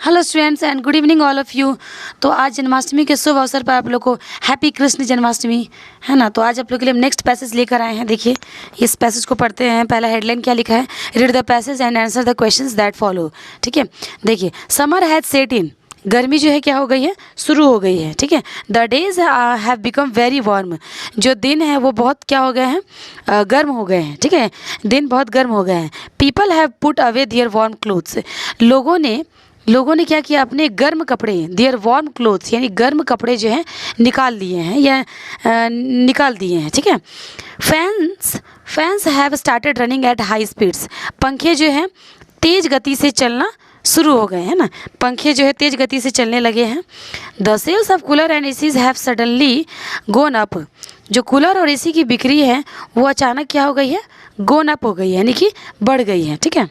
Hello students and good evening all of you. तो आज जन्माष्टमी के शुभ अवसर पर आप लोग को हैप्पी कृष्ण जन्माष्टमी, है ना। तो आज आप लोग के लिए हम नेक्स्ट पैसेज लेकर आए हैं। देखिए इस पैसेज को पढ़ते हैं। पहला हेडलाइन क्या लिखा है, read the passage and answer the questions that follow. ठीक है, देखिए समर हैज सेट इन, गर्मी जो है क्या हो गई है, शुरू हो गई है। ठीक है, the days have become very warm, जो दिन है वो बहुत क्या हो गए हैं, गर्म हो गए हैं। ठीक है, दिन बहुत गर्म हो गए हैं। People have put away their warm clothes, लोगों ने क्या किया, अपने गर्म कपड़े, दियर वार्म क्लोथ्स यानी गर्म कपड़े जो हैं निकाल दिए हैं या निकाल दिए हैं। ठीक है, fans have started running at high speeds, पंखे जो हैं तेज़ गति से चलना शुरू हो गए हैं ना, पंखे जो है तेज़ गति से चलने लगे हैं। The sales of cooler and ACs have suddenly gone up, जो कूलर और एसी की बिक्री है वो अचानक क्या हो गई है, गोन अप हो गई है, यानी कि बढ़ गई है। ठीक है,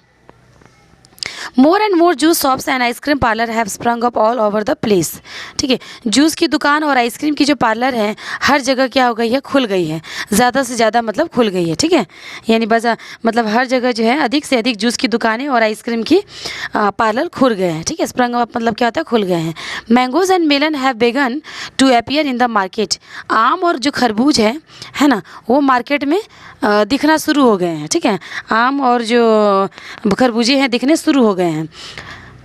more and more juice shops and ice cream parlour have sprung up all over the place. ठीक है, जूस की दुकान और आइसक्रीम की जो पार्लर है हर जगह क्या हो गई है, खुल गई है, ज़्यादा से ज़्यादा मतलब खुल गई है। ठीक है, यानी बस मतलब हर जगह जो है अधिक से अधिक जूस की दुकानें और आइसक्रीम की पार्लर खुल गए हैं। ठीक है, स्प्रंग अप मतलब क्या होता है, खुल गए हैं। Mangoes and melon have began to appear in the market, आम और जो खरबूज है ना, वो मार्केट में दिखना शुरू हो गए हैं। ठीक है, आम और जो खरबूजे हैं दिखने शुरू हो गए हैं।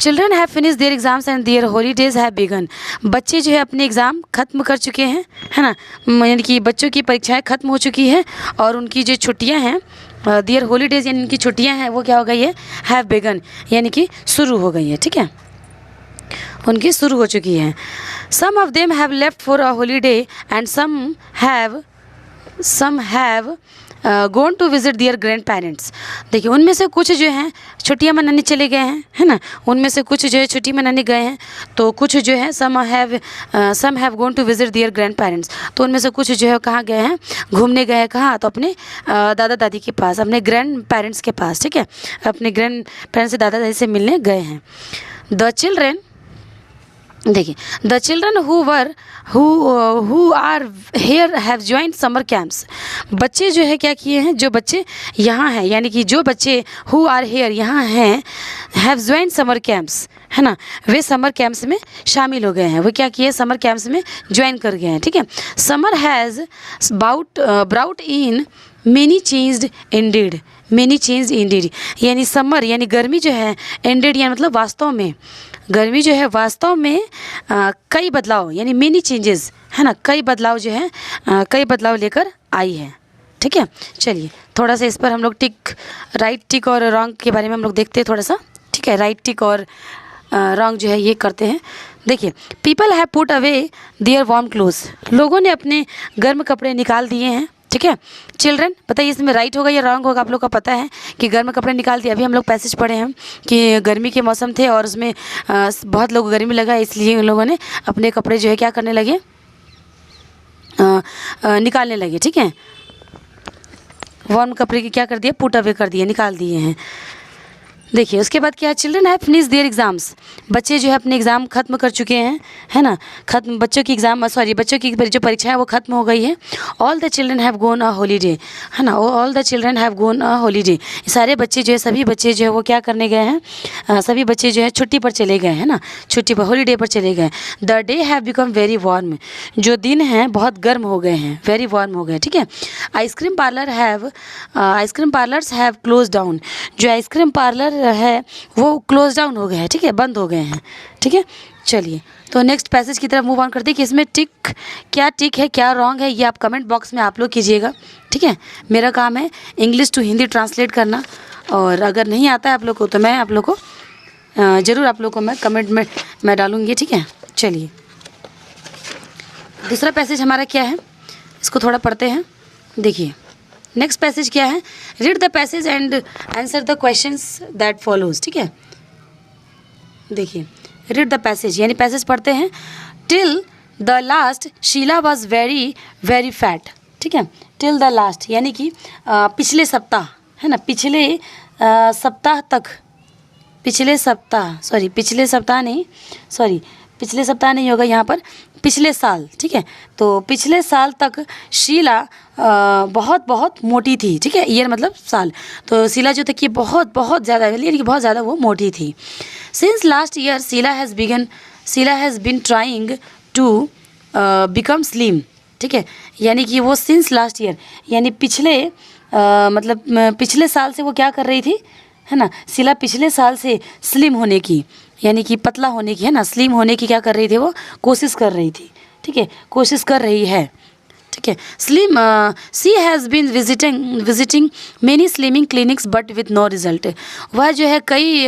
Children have finish their exams and their holidays have begun, बच्चे जो है अपने एग्ज़ाम ख़त्म कर चुके हैं, है ना, यानी कि बच्चों की परीक्षाएं ख़त्म हो चुकी है और उनकी जो छुट्टियां हैं, देयर हॉलीडेज यानी उनकी छुट्टियां हैं वो क्या हो गई है, हैव बिगन यानी कि शुरू हो गई है। ठीक है, उनकी शुरू हो चुकी है। Some of them have left for a holiday and some have gone to visit their grandparents, देखिए उनमें से कुछ जो हैं छुट्टियां मनाने चले गए हैं, है ना, उनमें से कुछ जो है छुट्टी मनाने गए हैं, तो कुछ जो है some have gone to visit their grandparents, तो उनमें से कुछ जो है कहाँ गए हैं, घूमने गए हैं, कहाँ, तो अपने दादा दादी के पास, अपने ग्रैंड पेरेंट्स के पास। ठीक है, अपने ग्रैंड पेरेंट्स से, दादा दादी से मिलने गए हैं। द चिल्ड्रेन, देखिए the children who are here have joint summer camps, बच्चे जो है क्या किए हैं, जो बच्चे यहाँ हैं यानी कि जो बच्चे हु आर हेयर यहाँ हैं, हैव ज्वाइंट समर कैंप्स, है ना, वे समर कैंप्स में शामिल हो गए हैं, वो क्या किए, समर कैंप्स में ज्वाइन कर गए हैं। ठीक है, summer has brought in many changed Indeed, many changed Indeed यानी समर यानी गर्मी जो है, इंडीड यानी मतलब वास्तव में, गर्मी जो है वास्तव में कई बदलाव यानी मेनी चेंजेस, है ना, कई बदलाव जो है कई बदलाव लेकर आई है। ठीक है, चलिए थोड़ा सा इस पर हम लोग राइट टिक और रॉन्ग के बारे में हम लोग देखते हैं थोड़ा सा। ठीक है, राइट टिक और रॉन्ग जो है ये करते हैं। देखिए people have put away their warm clothes, लोगों ने अपने गर्म कपड़े निकाल दिए हैं। ठीक है, चिल्ड्रन, बताइए इसमें राइट होगा या रॉन्ग होगा, आप लोग का पता है कि गर्म कपड़े निकाल दिए। अभी हम लोग पैसेज पढ़े हैं कि गर्मी के मौसम थे और उसमें बहुत लोग गर्मी लगा, इसलिए उन लोगों ने अपने कपड़े जो है क्या करने लगे, निकालने लगे। ठीक है, वार्म कपड़े की क्या कर दिया, पुट अवे कर दिए, निकाल दिए हैं। देखिए उसके बाद क्या है, children have finish their exams, बच्चे जो है अपने एग्ज़ाम ख़त्म कर चुके हैं, है ना, बच्चों की जो परीक्षा है वो ख़त्म हो गई है। All the children have gone a holiday, है ना, all the children have gone a holiday, सारे बच्चे जो है, सभी बच्चे जो है वो क्या करने गए हैं, सभी बच्चे जो है छुट्टी पर चले गए हैं ना, छुट्टी पर हॉलीडे पर चले गए। The day have become very warm, जो दिन हैं बहुत गर्म हो गए हैं, वेरी वार्म हो गए। ठीक है, ice cream parlours have close down, जो आइसक्रीम पार्लर है वो क्लोज डाउन हो गए हैं। ठीक है, बंद हो गए हैं। ठीक है, चलिए तो नेक्स्ट पैसेज की तरफ मूव ऑन करते हैं कि इसमें टिक है क्या रॉन्ग है, ये आप कमेंट बॉक्स में आप लोग कीजिएगा। ठीक है, मेरा काम है इंग्लिश टू हिंदी ट्रांसलेट करना, और अगर नहीं आता है आप लोग को तो मैं आप लोग को ज़रूर आप लोग को मैं कमेंट में मैं डालूँगी। ठीक है, चलिए दूसरा पैसेज हमारा क्या है, इसको थोड़ा पढ़ते हैं। देखिए नेक्स्ट पैसेज क्या है, read the passage and answer the questions that follows. ठीक है, देखिए रीड द पैसेज यानी पैसेज पढ़ते हैं। Till the last Sheela was very very fat. ठीक है, टिल द लास्ट यानी कि पिछले सप्ताह, है ना, पिछले सप्ताह नहीं होगा यहाँ पर, पिछले साल। ठीक है, तो पिछले साल तक शीला बहुत बहुत मोटी थी, ठीक है, ईयर मतलब साल। तो शीला जो थी कि बहुत बहुत ज़्यादा, यानी कि बहुत ज़्यादा वो मोटी थी। Since last year Sheela has been trying to become slim, ठीक है, यानी कि वो सिंस लास्ट ईयर यानी पिछले साल से वो क्या कर रही थी, है ना, शीला पिछले साल से स्लिम होने की, यानी कि पतला होने की, है ना, स्लिम होने की क्या कर रही थी, वो कोशिश कर रही थी, ठीक है, कोशिश कर रही है, ठीक है। Slim she has been visiting many slimming clinics but with no result. वह जो है कई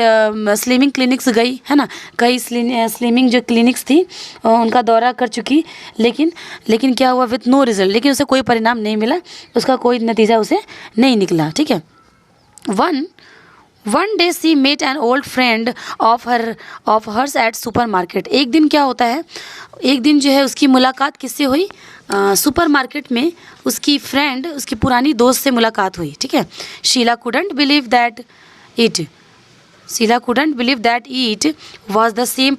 स्लिमिंग क्लिनिक्स गई, है ना, कई स्लिमिंग जो क्लिनिक्स थी उनका दौरा कर चुकी, लेकिन क्या हुआ, विथ नो रिजल्ट, लेकिन उसे कोई परिणाम नहीं मिला, उसका कोई नतीजा उसे नहीं निकला, ठीक है। One day she met an old friend of hers at supermarket. एक दिन क्या होता है, एक दिन जो है उसकी मुलाकात किससे हुई, सुपर मार्केट में उसकी फ्रेंड, उसकी पुरानी दोस्त से मुलाकात हुई, ठीक है। Sheela couldn't believe that it was the same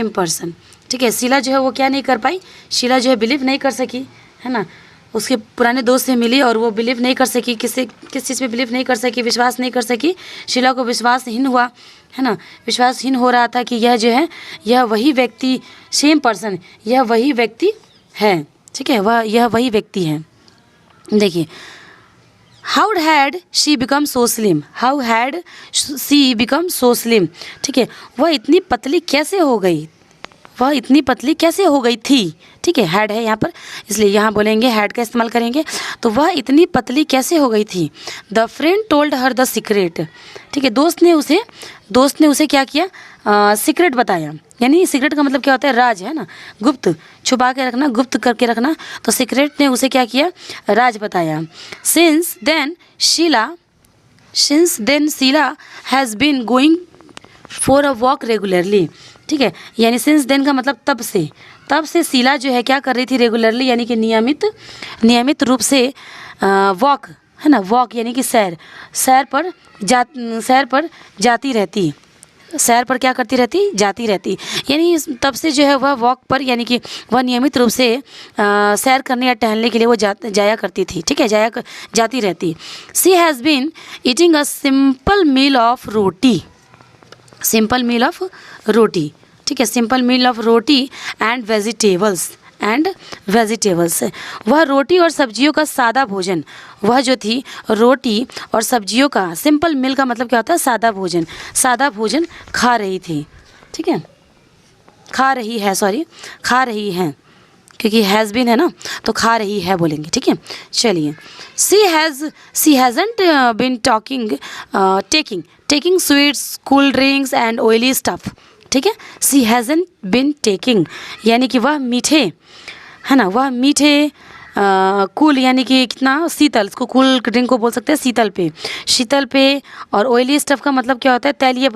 person, ठीक है। शीला जो है वो क्या नहीं कर पाई, शीला जो है बिलीव नहीं कर सकी, है ना, उसके पुराने दोस्त से मिली और वो बिलीव नहीं कर सकी, किस चीज़ पे बिलीव नहीं कर सकी, विश्वास नहीं कर सकी। शीला को विश्वासहीन हुआ, है ना, विश्वासहीन हो रहा था कि यह जो है, यह वही व्यक्ति, सेम पर्सन, यह वही व्यक्ति है, ठीक है, यह वही व्यक्ति है। देखिए, how had she become so slim, ठीक है, वह इतनी पतली कैसे हो गई, वह इतनी पतली कैसे हो गई थी, ठीक है, हैड है यहाँ पर, इसलिए यहाँ बोलेंगे हैड का इस्तेमाल करेंगे। तो वह इतनी पतली कैसे हो गई थी। The friend told her the secret, ठीक है, दोस्त ने उसे क्या किया, सीक्रेट बताया, यानी सीक्रेट का मतलब क्या होता है, राज, है ना, गुप्त, छुपा के रखना, गुप्त करके रखना। तो सीक्रेट ने उसे क्या किया, राज बताया। Since then Sheela has been going for a walk regularly, ठीक है, यानी सिंस देन का मतलब तब से शीला जो है क्या कर रही थी, रेगुलरली यानी कि नियमित रूप से वॉक, है ना, वॉक यानी कि सैर पर जाती रहती, सैर पर क्या करती रहती, जाती रहती, यानी तब से जो है वह वॉक पर, यानी कि वह नियमित रूप से सैर करने या टहलने के लिए वो जाया करती थी, ठीक है, जाती रहती। She has been eating a simple meal of roti, ठीक है, simple meal of roti and vegetables, वह रोटी और सब्जियों का सादा भोजन, वह जो थी रोटी और सब्जियों का, सिंपल मील का मतलब क्या होता है, सादा भोजन खा रही थी, ठीक है, खा रही है, क्योंकि हैज़ बीन है ना, तो खा रही है बोलेंगे, ठीक है। चलिए, she hasn't been taking sweets, cool drinks and oily stuff, ठीक है। शी हैज़ंट बीन टेकिंग यानी कि वह मीठे, है ना, वह मीठे, कूल यानी कि कितना शीतल, इसको कूल ड्रिंक को बोल सकते हैं शीतल पे, और ऑयली स्टफ का मतलब क्या होता है, तैलीय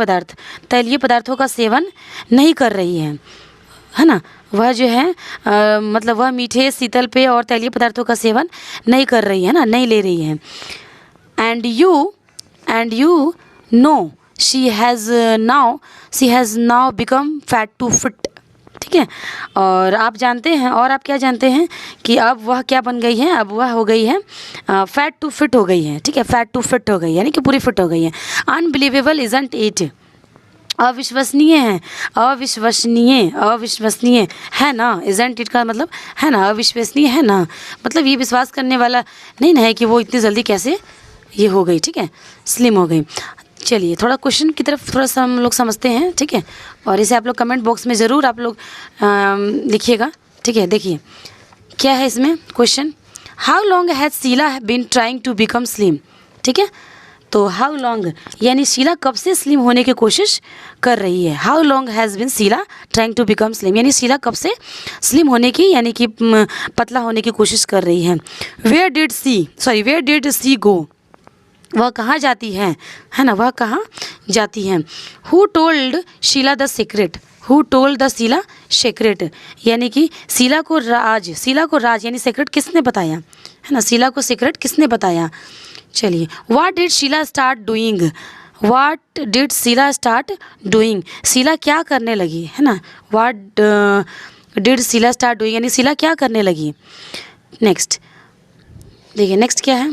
पदार्थों का सेवन नहीं कर रही है ना, वह जो है मतलब वह मीठे, शीतल पे और तैलीय पदार्थों का सेवन नहीं कर रही है ना, नहीं ले रही है। And you know she has now become fat to fit, ठीक है, और आप क्या जानते हैं कि अब वह क्या बन गई है, अब वह हो गई है फैट टू फिट हो गई है, ठीक है, फैट टू फिट हो गई यानी कि पूरी फिट हो गई है। अनबिलीवेबल इजंट इट, अविश्वसनीय है ना, इजंट इट का मतलब है ना, अविश्वसनीय है ना, मतलब ये विश्वास करने वाला नहीं ना है कि वो इतनी जल्दी कैसे ये हो गई, ठीक है, स्लिम हो गई। चलिए, थोड़ा क्वेश्चन की तरफ थोड़ा सा हम लोग समझते हैं, ठीक है, और इसे आप लोग कमेंट बॉक्स में ज़रूर आप लोग लिखिएगा, ठीक है। देखिए क्या है इसमें question, how long has Sheela been trying to become slim, ठीक है, तो हाउ लॉन्ग यानी शीला कब से स्लिम होने की कोशिश कर रही है, how long has been Sheela trying to become slim, यानी शीला कब से स्लिम होने की यानी कि पतला होने की कोशिश कर रही है। वेयर डिड शी गो, वह कहाँ जाती है ना, वह कहाँ जाती है। Who told Sheela the secret यानी कि शीला को राज यानी सीक्रेट किसने बताया, है ना, शीला को सीक्रेट किसने बताया। चलिए, what did Sheela start doing, Sheela क्या करने लगी, है ना, what did Sheela start doing यानी शीला क्या करने लगी। नेक्स्ट देखिए, नेक्स्ट क्या है,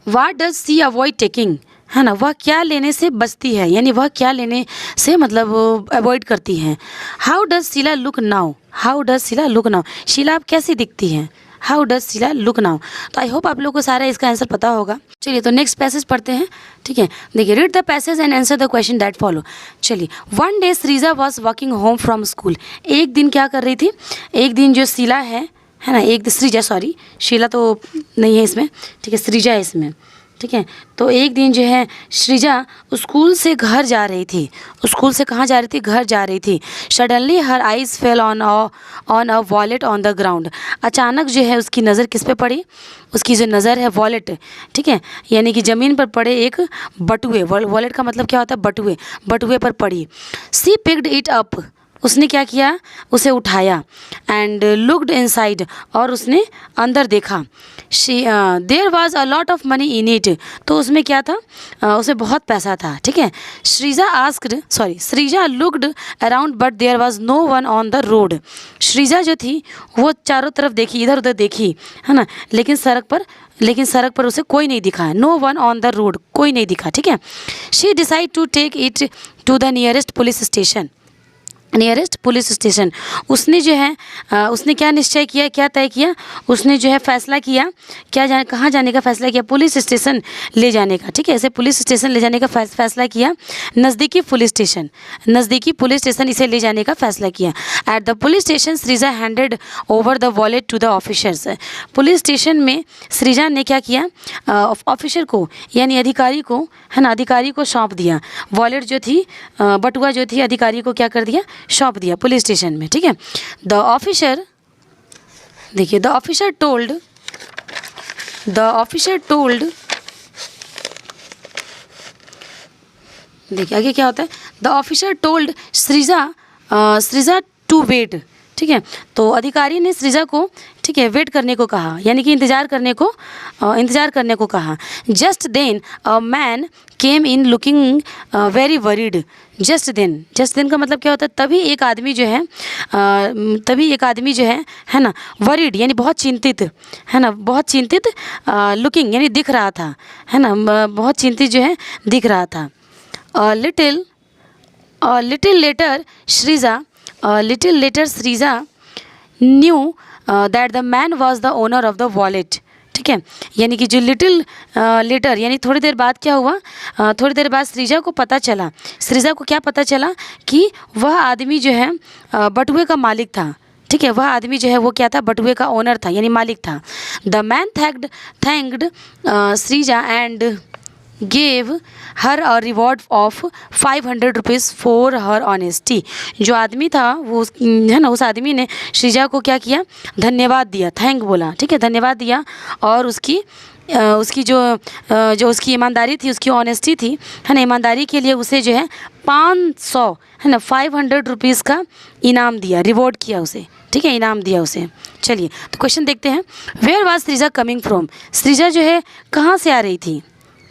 what does she avoid taking, है ना, वह क्या लेने से बचती है, यानी वह क्या लेने से मतलब अवॉइड करती हैं। How does Sheela look now, how does Sheela look now, Sheela अब कैसी दिखती हैं, how does Sheela look now. तो आई होप आप लोगों को सारा इसका आंसर पता होगा। चलिए तो नेक्स्ट पैसेज पढ़ते हैं, ठीक है। देखिए, read the passage and answer the question that follow. चलिए, one day Shrija was walking home from school, एक दिन क्या कर रही थी, एक दिन जो शीला है ना, एक श्रीजा, सॉरी शीला तो नहीं है इसमें, ठीक है, श्रीजा है इसमें, ठीक है। तो एक दिन जो है श्रीजा स्कूल से घर जा रही थी, स्कूल से कहाँ जा रही थी, घर जा रही थी। Suddenly her eyes fell on a wallet on the ground, अचानक जो है उसकी नज़र किस पे पड़ी, उसकी जो नज़र है वॉलेट, ठीक है, यानी कि ज़मीन पर पड़े एक बटुए, वॉलेट का मतलब क्या होता है, बटुए, बटुए पर पड़ी। सी पिक्ड इट अप, उसने क्या किया, उसे उठाया। एंड लुक्ड इनसाइड, और उसने अंदर देखा। There was a lot of money in it, तो उसमें क्या था, उसमें बहुत पैसा था, ठीक है। Sreeja looked around but there was no one on the road, Sreeja जो थी वो चारों तरफ देखी, इधर उधर देखी, है ना, लेकिन सड़क पर उसे कोई नहीं दिखा, no one on the road, कोई नहीं दिखा, ठीक है। She decide to take it to the nearest police station, nearest police station, उसने जो है उसने क्या निश्चय किया, क्या तय किया, उसने जो है फैसला किया, कहाँ जाने का फैसला किया, पुलिस स्टेशन ले जाने का, ठीक है, ऐसे पुलिस स्टेशन ले जाने का फैसला किया, नज़दीकी पुलिस स्टेशन इसे ले जाने का फैसला किया। At the police station Sreeja handed over the wallet to the officers, police station में श्रीजा ने क्या किया, ऑफिसर को यानी अधिकारी को, है ना, अधिकारी को सौंप दिया, वॉलेट जो थी, बटुआ जो थी, अधिकारी को क्या कर दिया, सौंप दिया पुलिस स्टेशन में, ठीक है। द ऑफिसर, देखिए, द ऑफिसर टोल्ड, देखिए आगे क्या होता है, the officer told Sreeja to wait, ठीक है। तो अधिकारी ने श्रीजा को, ठीक है, वेट करने को कहा, यानी कि इंतज़ार करने को कहा। Just then a man came in looking very worried, just then का मतलब क्या होता है, तभी एक आदमी जो है ना, वरीड यानी बहुत चिंतित, है ना, बहुत चिंतित, लुकिंग यानी दिख रहा था, है ना, बहुत चिंतित जो है दिख रहा था। Little later Shreeja knew that the man was the owner of the wallet, ठीक है, यानी कि जो लिटिल लेटर यानी थोड़ी देर बाद क्या हुआ, थोड़ी देर बाद श्रीजा को क्या पता चला कि वह आदमी जो है बटुए का मालिक था, ठीक है, वह आदमी जो है वो क्या था, बटुए का ओनर था यानी मालिक था। The man thanked Shreeja and gave her a reward of 500 rupees for her honesty, जो आदमी था वो है ना, उस आदमी ने श्रीजा को क्या किया, धन्यवाद दिया, थैंक बोला, ठीक है, धन्यवाद दिया, और उसकी जो उसकी ईमानदारी थी, उसकी ऑनेस्टी थी, है ना, ईमानदारी के लिए उसे जो है 500, है ना, 500 रुपीज़ का इनाम दिया, रिवॉर्ड किया उसे, ठीक है, इनाम दिया उसे। चलिए तो क्वेश्चन देखते हैं, where was Shreeja coming from, Shreeja जो है कहाँ से आ रही थी,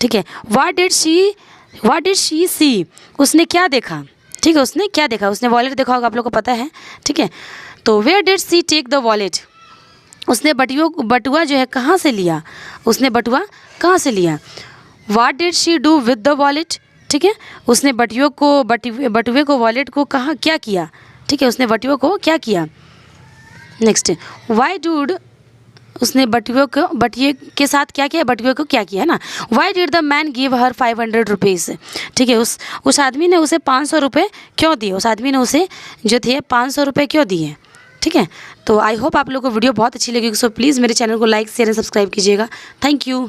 ठीक है। व्हाट डिड शी सी, उसने क्या देखा, ठीक है, उसने क्या देखा, उसने वॉलेट देखा होगा, आप लोग को पता है, ठीक है। तो where did she take the wallet, उसने बटुआ जो है कहाँ से लिया, उसने बटुआ कहाँ से लिया। What did she do with the wallet, ठीक है, उसने बटुए को वॉलेट को कहाँ क्या किया, ठीक है, उसने बटुए को क्या किया। नेक्स्ट, वाई डूड, उसने बटुए के साथ क्या किया, बटुए को क्या किया, है ना। Why did the man give her 500 rupees, ठीक है, उस आदमी ने उसे 500 रुपये क्यों दिए, उस आदमी ने उसे जो थे 500 रुपये क्यों दिए, ठीक है। तो आई होप आप लोगों को वीडियो बहुत अच्छी लगी, सो प्लीज़ मेरे चैनल को लाइक शेयर एंड सब्सक्राइब कीजिएगा। Thank you.